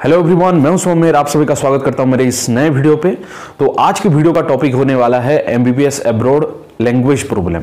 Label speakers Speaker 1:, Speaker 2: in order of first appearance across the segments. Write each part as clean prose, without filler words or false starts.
Speaker 1: Hello everyone, मैं हूं सोमेर। आप सभी का स्वागत करता हूं मेरे इस नए वीडियो पे। तो आज के वीडियो का टॉपिक होने वाला है एमबीबीएस अब्रॉड लैंग्वेज प्रॉब्लम।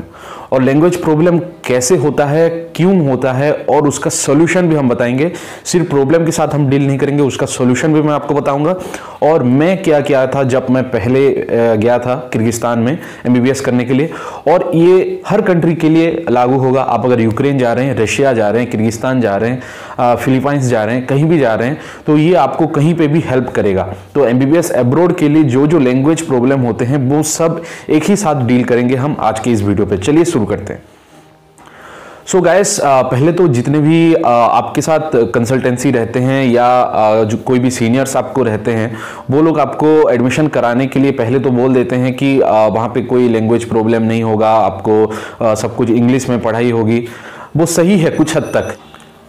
Speaker 1: और लैंग्वेज प्रॉब्लम कैसे होता है, क्यों होता है और उसका सॉल्यूशन भी हम बताएंगे। सिर्फ प्रॉब्लम के साथ हम डील नहीं करेंगे, उसका सॉल्यूशन भी मैं आपको बताऊंगा। और मैं क्या किया था जब मैं पहले गया था किर्गिस्तान में एमबीबीएस करने के लिए, और ये हर कंट्री के लिए लागू होगा। आप अगर यूक्रेन जा रहे हैं, रशिया जा रहे हैं, किर्गिस्तान जा रहे हैं, फिलीपाइंस जा रहे हैं, कहीं भी जा रहे हैं, तो ये आपको कहीं पे भी हेल्प करेगा। तो एमबीबीएस अब्रॉड के लिए जो जो लैंग्वेज प्रॉब्लम होते हैं वो सब एक ही साथ डील करेंगे हम आज के इस वीडियो पे। चलिए शुरू करते हैं। सो गाइस, पहले तो जितने भी आपके साथ कंसल्टेंसी रहते हैं या जो कोई भी सीनियर्स आपको रहते हैं, वो लोग आपको एडमिशन कराने के लिए पहले तो बोल देते हैं कि वहाँ पे कोई लैंग्वेज प्रॉब्लम नहीं होगा, आपको सब कुछ इंग्लिश में पढ़ाई होगी। वो सही है कुछ हद तक।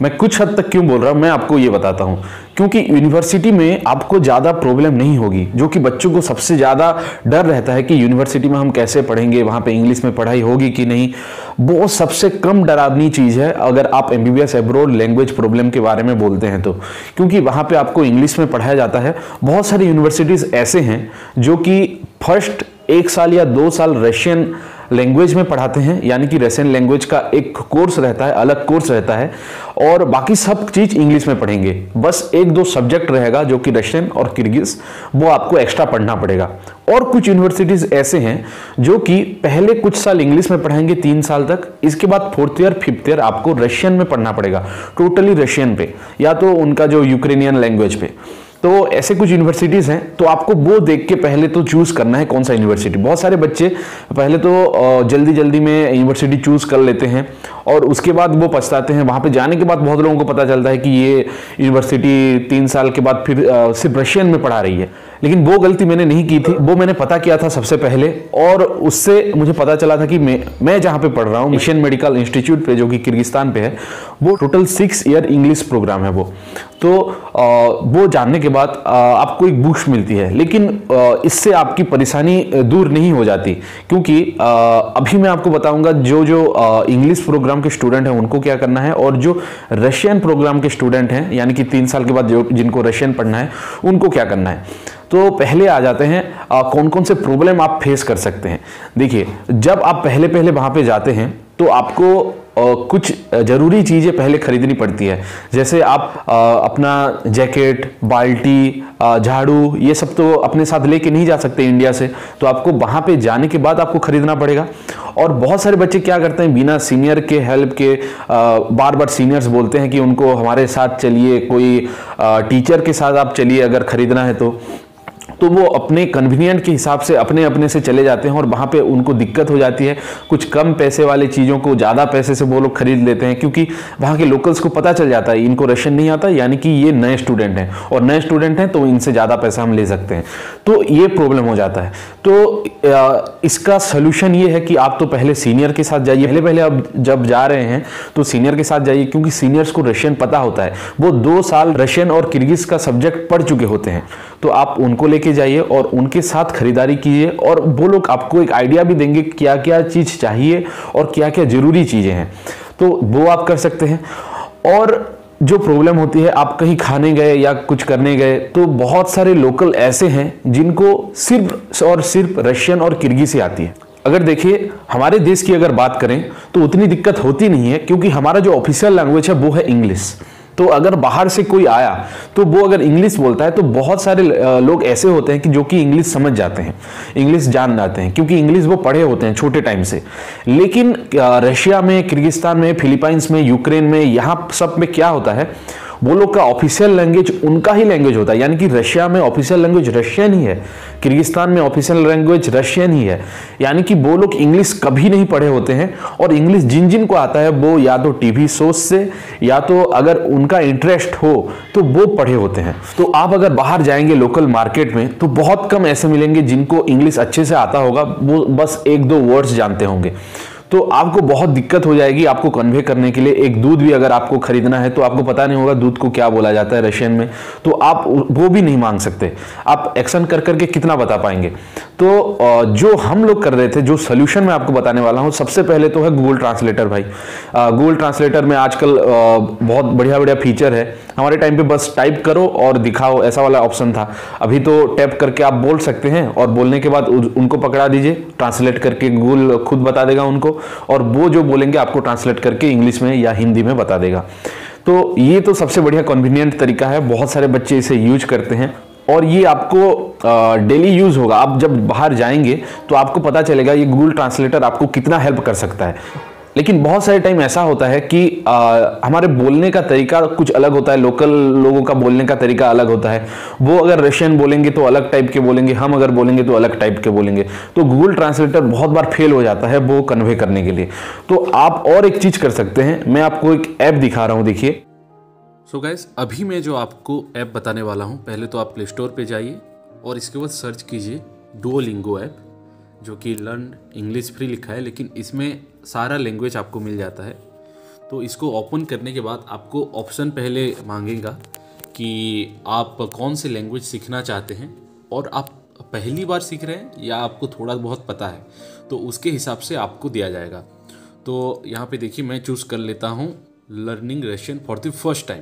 Speaker 1: मैं कुछ हद तक क्यों बोल रहा हूँ, मैं आपको ये बताता हूँ। क्योंकि यूनिवर्सिटी में आपको ज़्यादा प्रॉब्लम नहीं होगी, जो कि बच्चों को सबसे ज़्यादा डर रहता है कि यूनिवर्सिटी में हम कैसे पढ़ेंगे, वहाँ पे इंग्लिश में पढ़ाई होगी कि नहीं। वो सबसे कम डरावनी चीज़ है अगर आप एमबीबीएस अब्रॉड लैंग्वेज प्रॉब्लम के बारे में बोलते हैं तो। क्योंकि वहाँ पे आपको इंग्लिश में पढ़ाया जाता है। बहुत सारी यूनिवर्सिटीज़ ऐसे हैं जो कि फर्स्ट 1 साल या 2 साल रशियन लैंग्वेज में पढ़ाते हैं, यानी कि रशियन लैंग्वेज का एक कोर्स रहता है, अलग कोर्स रहता है, और बाकी सब चीज इंग्लिश में पढ़ेंगे। बस 1-2 सब्जेक्ट रहेगा जो कि रशियन और किर्गिज, वो आपको एक्स्ट्रा पढ़ना पड़ेगा। और कुछ यूनिवर्सिटीज ऐसे हैं जो कि पहले कुछ साल इंग्लिश में पढ़ाएंगे 3 साल तक, इसके बाद 4th ईयर 5th ईयर आपको रशियन में पढ़ना पड़ेगा, टोटली रशियन पे या तो उनका जो यूक्रेनियन लैंग्वेज पे। तो ऐसे कुछ यूनिवर्सिटीज़ हैं, तो आपको वो देख के पहले तो चूज करना है कौन सा यूनिवर्सिटी। बहुत सारे बच्चे पहले तो जल्दी जल्दी में यूनिवर्सिटी चूज कर लेते हैं और उसके बाद वो पछताते हैं। वहाँ पे जाने के बाद बहुत लोगों को पता चलता है कि ये यूनिवर्सिटी 3 साल के बाद फिर सिर्फ रशियन में पढ़ा रही है। लेकिन वो गलती मैंने नहीं की थी, वो मैंने पता किया था सबसे पहले, और उससे मुझे पता चला था कि मैं जहाँ पे पढ़ रहा हूँ, एशियन मेडिकल इंस्टीट्यूट पे, जो कि किर्गिस्तान पे है, वो टोटल 6 ईयर इंग्लिश प्रोग्राम है वो। तो वो जानने के बाद आपको एक बूस्ट मिलती है। लेकिन इससे आपकी परेशानी दूर नहीं हो जाती, क्योंकि अभी मैं आपको बताऊंगा जो जो इंग्लिश प्रोग्राम के स्टूडेंट हैं उनको क्या करना है, और जो रशियन प्रोग्राम के स्टूडेंट हैं, यानी कि 3 साल के बाद जिनको रशियन पढ़ना है, उनको क्या करना है। तो पहले आ जाते हैं कौन कौन से प्रॉब्लम आप फेस कर सकते हैं। देखिए, जब आप पहले पहले वहां पे जाते हैं तो आपको कुछ जरूरी चीजें पहले खरीदनी पड़ती है। जैसे आप अपना जैकेट, बाल्टी, झाड़ू, ये सब तो अपने साथ लेके नहीं जा सकते इंडिया से, तो आपको वहां पे जाने के बाद आपको खरीदना पड़ेगा। और बहुत सारे बच्चे क्या करते हैं, बिना सीनियर के हेल्प के बार बार सीनियर्स बोलते हैं कि उनको हमारे साथ चलिए, कोई टीचर के साथ आप चलिए अगर खरीदना है तो वो अपने कन्वीनियंट के हिसाब से अपने अपने से चले जाते हैं, और वहाँ पे उनको दिक्कत हो जाती है। कुछ कम पैसे वाले चीज़ों को ज़्यादा पैसे से वो लोग खरीद लेते हैं, क्योंकि वहाँ के लोकल्स को पता चल जाता है इनको रशियन नहीं आता, यानी कि ये नए स्टूडेंट हैं, और नए स्टूडेंट हैं तो इनसे ज़्यादा पैसा हम ले सकते हैं। तो ये प्रॉब्लम हो जाता है। तो इसका सोल्यूशन ये है कि आप तो पहले सीनियर के साथ जाइए। पहले अब जब जा रहे हैं तो सीनियर के साथ जाइए, क्योंकि सीनियर्स को रशियन पता होता है। वो 2 साल रशियन और किर्गिज का सब्जेक्ट पढ़ चुके होते हैं, तो आप उनको लेके जाइए और उनके साथ खरीदारी कीजिए, और वो लोग आपको एक आइडिया भी देंगे क्या क्या चीज चाहिए और क्या क्या जरूरी चीजें हैं, तो वो आप कर सकते हैं। और जो प्रॉब्लम होती है, आप कहीं खाने गए या कुछ करने गए, तो बहुत सारे लोकल ऐसे हैं जिनको सिर्फ और सिर्फ रशियन और किर्गिज ही आती है। अगर देखिए, हमारे देश की अगर बात करें तो उतनी दिक्कत होती नहीं है, क्योंकि हमारा जो ऑफिशियल लैंग्वेज है वो है इंग्लिश। तो अगर बाहर से कोई आया तो वो अगर इंग्लिश बोलता है, तो बहुत सारे लोग ऐसे होते हैं कि जो कि इंग्लिश समझ जाते हैं, इंग्लिश जान जाते हैं, क्योंकि इंग्लिश वो पढ़े होते हैं छोटे टाइम से। लेकिन रशिया में, किर्गिस्तान में, फिलीपाइंस में, यूक्रेन में, यहाँ सब में क्या होता है, वो लोग का ऑफिशियल लैंग्वेज उनका ही लैंग्वेज होता है। यानी कि रशिया में ऑफिशियल लैंग्वेज रशियन ही है, किर्गिस्तान में ऑफिशियल लैंग्वेज रशियन ही है। यानी कि वो लोग इंग्लिश कभी नहीं पढ़े होते हैं, और इंग्लिश जिन जिन को आता है वो या तो टीवी शोज से, या तो अगर उनका इंटरेस्ट हो तो वो पढ़े होते हैं। तो आप अगर बाहर जाएंगे लोकल मार्केट में, तो बहुत कम ऐसे मिलेंगे जिनको इंग्लिश अच्छे से आता होगा, वो बस 1-2 वर्ड्स जानते होंगे। तो आपको बहुत दिक्कत हो जाएगी आपको कन्वे करने के लिए। एक दूध भी अगर आपको खरीदना है तो आपको पता नहीं होगा दूध को क्या बोला जाता है रशियन में, तो आप वो भी नहीं मांग सकते। आप एक्शन कर करके कितना बता पाएंगे। तो जो हम लोग कर रहे थे, जो सोल्यूशन मैं आपको बताने वाला हूं, सबसे पहले तो है गूगल ट्रांसलेटर भाई। गूगल ट्रांसलेटर में आजकल बहुत बढ़िया बढ़िया फीचर है। हमारे टाइम पे बस टाइप करो और दिखाओ, ऐसा वाला ऑप्शन था। अभी तो टैप करके आप बोल सकते हैं और बोलने के बाद उनको पकड़ा दीजिए, ट्रांसलेट करके गूगल खुद बता देगा उनको, और वो जो बोलेंगे आपको ट्रांसलेट करके इंग्लिश में या हिंदी में बता देगा। तो ये तो सबसे बढ़िया कन्वीनियंट तरीका है, बहुत सारे बच्चे इसे यूज करते हैं और ये आपको डेली यूज होगा। आप जब बाहर जाएंगे तो आपको पता चलेगा ये गूगल ट्रांसलेटर आपको कितना हेल्प कर सकता है। लेकिन बहुत सारे टाइम ऐसा होता है कि हमारे बोलने का तरीका कुछ अलग होता है, लोकल लोगों का बोलने का तरीका अलग होता है। वो अगर रशियन बोलेंगे तो अलग टाइप के बोलेंगे, हम अगर बोलेंगे तो अलग टाइप के बोलेंगे। तो गूगल ट्रांसलेटर बहुत बार फेल हो जाता है वो कन्वे करने के लिए। तो आप और एक चीज कर सकते हैं, मैं आपको एक ऐप दिखा रहा हूं, देखिए।
Speaker 2: सो गाइस, अभी मैं जो आपको ऐप बताने वाला हूँ, पहले तो आप प्ले स्टोर पे जाइए और इसके बाद सर्च कीजिए डुओलिंगो ऐप, जो कि लर्न इंग्लिश फ्री लिखा है, लेकिन इसमें सारा लैंग्वेज आपको मिल जाता है। तो इसको ओपन करने के बाद आपको ऑप्शन पहले मांगेगा कि आप कौन से लैंग्वेज सीखना चाहते हैं और आप पहली बार सीख रहे हैं या आपको थोड़ा बहुत पता है, तो उसके हिसाब से आपको दिया जाएगा। तो यहाँ पे देखिए, मैं चूज़ कर लेता हूँ learning Russian for the first time.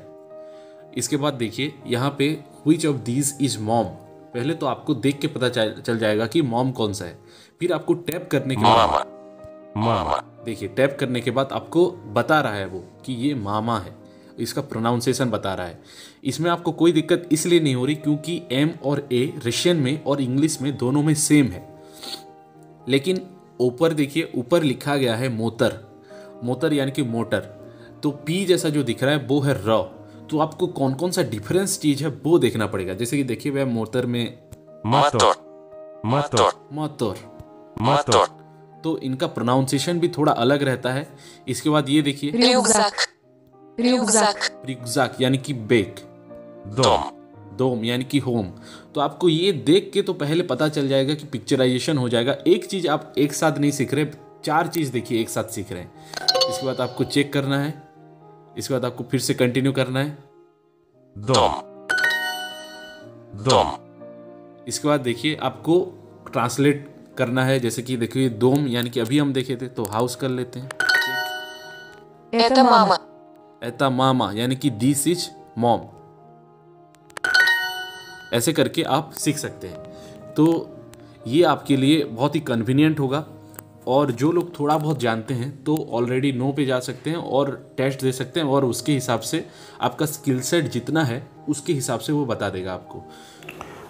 Speaker 2: इसके बाद देखिए यहाँ पे which of these is mom. पहले तो आपको देख के पता चल जाएगा कि मॉम कौन सा है। फिर आपको टैप करने के बाद देखिए, टैप करने के बाद आपको बता रहा है वो कि ये मामा है, इसका प्रोनाउंसिएशन बता रहा है। इसमें आपको कोई दिक्कत इसलिए नहीं हो रही क्योंकि एम और ए रशियन में और इंग्लिश में दोनों में सेम है। लेकिन ऊपर देखिए, ऊपर लिखा गया है मोतर, मोतर यानी कि मोटर। तो पी जैसा जो दिख रहा है वो है र। तो आपको कौन कौन सा डिफरेंस चीज है वो देखना पड़ेगा। जैसे कि देखिए, वह मोटर में मोटर मोटर मोटर मोटर, तो इनका प्रोनाउंसिएशन भी थोड़ा अलग रहता है। इसके बाद ये देखिए रियुकज़ाक यानी कि बेक, दोम यानी कि होम। तो आपको ये देख के तो पहले पता चल जाएगा कि पिक्चराइजेशन हो जाएगा। एक चीज आप एक साथ नहीं सीख रहे, 4 चीज देखिए एक साथ सीख रहे हैं। इसके बाद आपको चेक करना है, इसके बाद आपको फिर से कंटिन्यू करना है, दोम। इसके बाद देखिए आपको ट्रांसलेट करना है। जैसे कि देखिए दोम यानी कि अभी हम देखे थे, तो हाउस कर लेते हैं। एता मामा यानी कि दिस इज मॉम। ऐसे करके आप सीख सकते हैं। तो ये आपके लिए बहुत ही कन्वीनियंट होगा। और जो लोग थोड़ा बहुत जानते हैं तो ऑलरेडी नो पे जा सकते हैं और टेस्ट दे सकते हैं, और उसके हिसाब से आपका स्किल सेट जितना है उसके हिसाब से वो बता देगा आपको।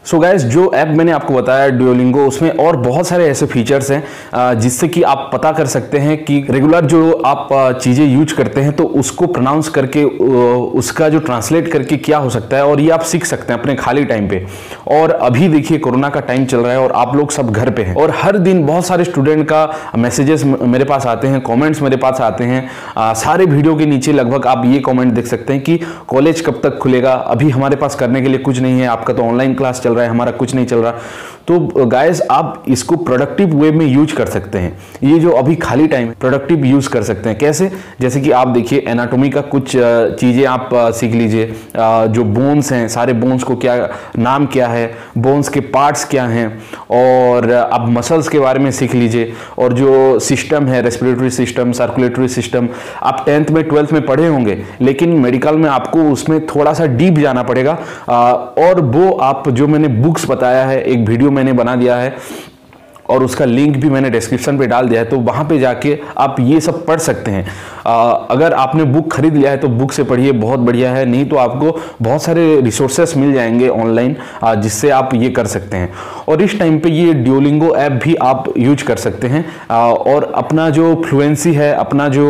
Speaker 1: सो गाइस, जो ऐप मैंने आपको बताया डुओलिंगो, उसमें और बहुत सारे ऐसे फीचर्स हैं जिससे कि आप पता कर सकते हैं कि रेगुलर जो आप चीज़ें यूज करते हैं तो उसको प्रोनाउंस करके उसका जो ट्रांसलेट करके क्या हो सकता है, और ये आप सीख सकते हैं अपने खाली टाइम पे। और अभी देखिए कोरोना का टाइम चल रहा है और आप लोग सब घर पे हैं, और हर दिन बहुत सारे स्टूडेंट का मैसेजेस मेरे पास आते हैं, कॉमेंट्स मेरे पास आते हैं। सारे वीडियो के नीचे लगभग आप ये कॉमेंट देख सकते हैं कि कॉलेज कब तक खुलेगा, अभी हमारे पास करने के लिए कुछ नहीं है, आपका तो ऑनलाइन क्लास चल रहा है, हमारा कुछ नहीं चल रहा। तो गाइस, आप इसको प्रोडक्टिव वे में यूज कर सकते हैं। ये जो अभी खाली टाइम है प्रोडक्टिव यूज कर सकते हैं। कैसे? जैसे कि आप देखिए एनाटॉमी का कुछ चीजें आप सीख लीजिए। जो बोन्स हैं, सारे बोन्स को क्या नाम क्या है, बोन्स के पार्ट्स क्या हैं, और आप मसल्स के बारे में सीख लीजिए। और जो सिस्टम है, रेस्पिरेटरी सिस्टम, सर्कुलेटरी सिस्टम, आप 10th में 12th में पढ़े होंगे, लेकिन मेडिकल में आपको उसमें थोड़ा सा डीप जाना पड़ेगा। और वो आप जो मैंने बुक्स बताया है, एक वीडियो मैंने बना दिया है और उसका लिंक भी मैंने डिस्क्रिप्शन पे डाल दिया है, तो वहां पे जाके आप ये सब पढ़ सकते हैं। अगर आपने बुक खरीद लिया है तो बुक से पढ़िए, बहुत बढ़िया है। नहीं तो आपको बहुत सारे रिसोर्सेस मिल जाएंगे ऑनलाइन जिससे आप ये कर सकते हैं। और इस टाइम पे ये डुओलिंगो ऐप भी आप यूज कर सकते हैं और अपना जो फ्लुएंसी है, अपना जो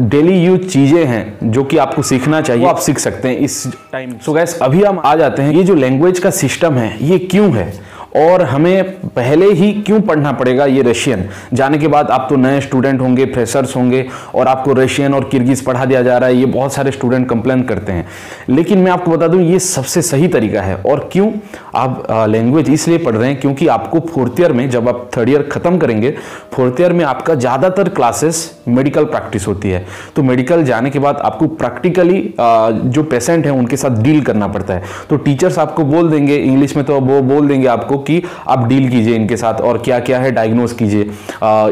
Speaker 1: डेली यूज चीजें हैं जो कि आपको सीखना चाहिए, वो आप सीख सकते हैं इस टाइम। सो गाइस, अभी हम आ जाते हैं, ये जो लैंग्वेज का सिस्टम है ये क्यों है और हमें पहले ही क्यों पढ़ना पड़ेगा ये रशियन। जाने के बाद आप तो नए स्टूडेंट होंगे, फ्रेशर्स होंगे, और आपको रशियन और किर्गिज पढ़ा दिया जा रहा है, ये बहुत सारे स्टूडेंट कंप्लेन करते हैं। लेकिन मैं आपको बता दूं ये सबसे सही तरीका है। और क्यों आप लैंग्वेज इसलिए पढ़ रहे हैं क्योंकि आपको 4th ईयर में, जब आप 3rd ईयर खत्म करेंगे, 4th ईयर में आपका ज़्यादातर क्लासेस मेडिकल प्रैक्टिस होती है। तो मेडिकल जाने के बाद आपको प्रैक्टिकली जो पेशेंट हैं उनके साथ डील करना पड़ता है। तो टीचर्स आपको बोल देंगे इंग्लिश में, तो वो बोल देंगे आपको कि आप डील कीजिए इनके साथ और क्या क्या है डायग्नोज कीजिए,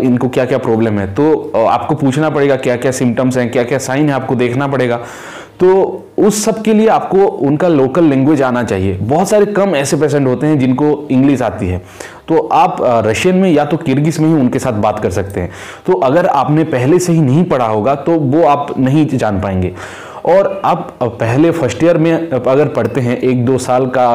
Speaker 1: इनको क्या क्या प्रॉब्लम है। तो आपको पूछना पड़ेगा क्या क्या सिम्टम्स हैं, क्या क्या साइन है, आपको देखना पड़ेगा। तो उस सब के लिए आपको उनका लोकल लैंग्वेज आना चाहिए। बहुत सारे कम ऐसे पेशेंट होते हैं जिनको इंग्लिश आती है, तो आप रशियन में या तो किर्गिज में ही उनके साथ बात कर सकते हैं। तो अगर आपने पहले से ही नहीं पढ़ा होगा तो वो आप नहीं जान पाएंगे। और आप पहले फर्स्ट ईयर में अगर पढ़ते हैं 1-2 साल का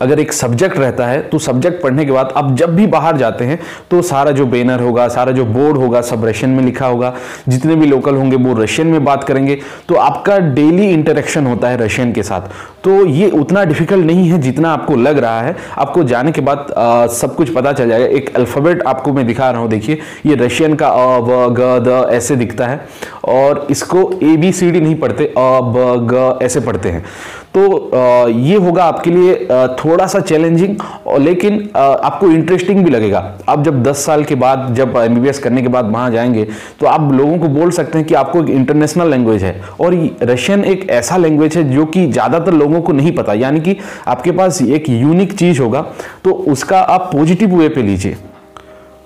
Speaker 1: अगर एक सब्जेक्ट रहता है, तो सब्जेक्ट पढ़ने के बाद आप जब भी बाहर जाते हैं तो सारा जो बैनर होगा, सारा जो बोर्ड होगा, सब रशियन में लिखा होगा। जितने भी लोकल होंगे वो रशियन में बात करेंगे, तो आपका डेली इंटरेक्शन होता है रशियन के साथ। तो ये उतना डिफिकल्ट नहीं है जितना आपको लग रहा है। आपको जाने के बाद सब कुछ पता चल जाएगा। एक अल्फ़ाबेट आपको मैं दिखा रहा हूँ, देखिए ये रशियन का अ व ग द ऐसे दिखता है, और इसको ABCD नहीं पढ़ते, अ ब ग ऐसे पढ़ते हैं। तो ये होगा आपके लिए थोड़ा सा चैलेंजिंग, लेकिन आपको इंटरेस्टिंग भी लगेगा। आप जब 10 साल के बाद, जब MBBS करने के बाद वहाँ जाएंगे, तो आप लोगों को बोल सकते हैं कि आपको एक इंटरनेशनल लैंग्वेज है। और रशियन एक ऐसा लैंग्वेज है जो कि ज़्यादातर लोगों को नहीं पता, यानी कि आपके पास एक यूनिक चीज़ होगा, तो उसका आप पॉजिटिव वे पे लीजिए।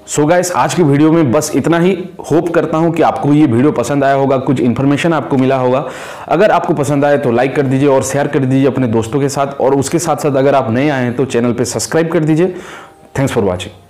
Speaker 1: सो गाइस, आज की वीडियो में बस इतना ही। होप करता हूं कि आपको ये वीडियो पसंद आया होगा, कुछ इन्फॉर्मेशन आपको मिला होगा। अगर आपको पसंद आए तो लाइक कर दीजिए और शेयर कर दीजिए अपने दोस्तों के साथ, और उसके साथ साथ अगर आप नए आए हैं तो चैनल पे सब्सक्राइब कर दीजिए। Thanks for watching.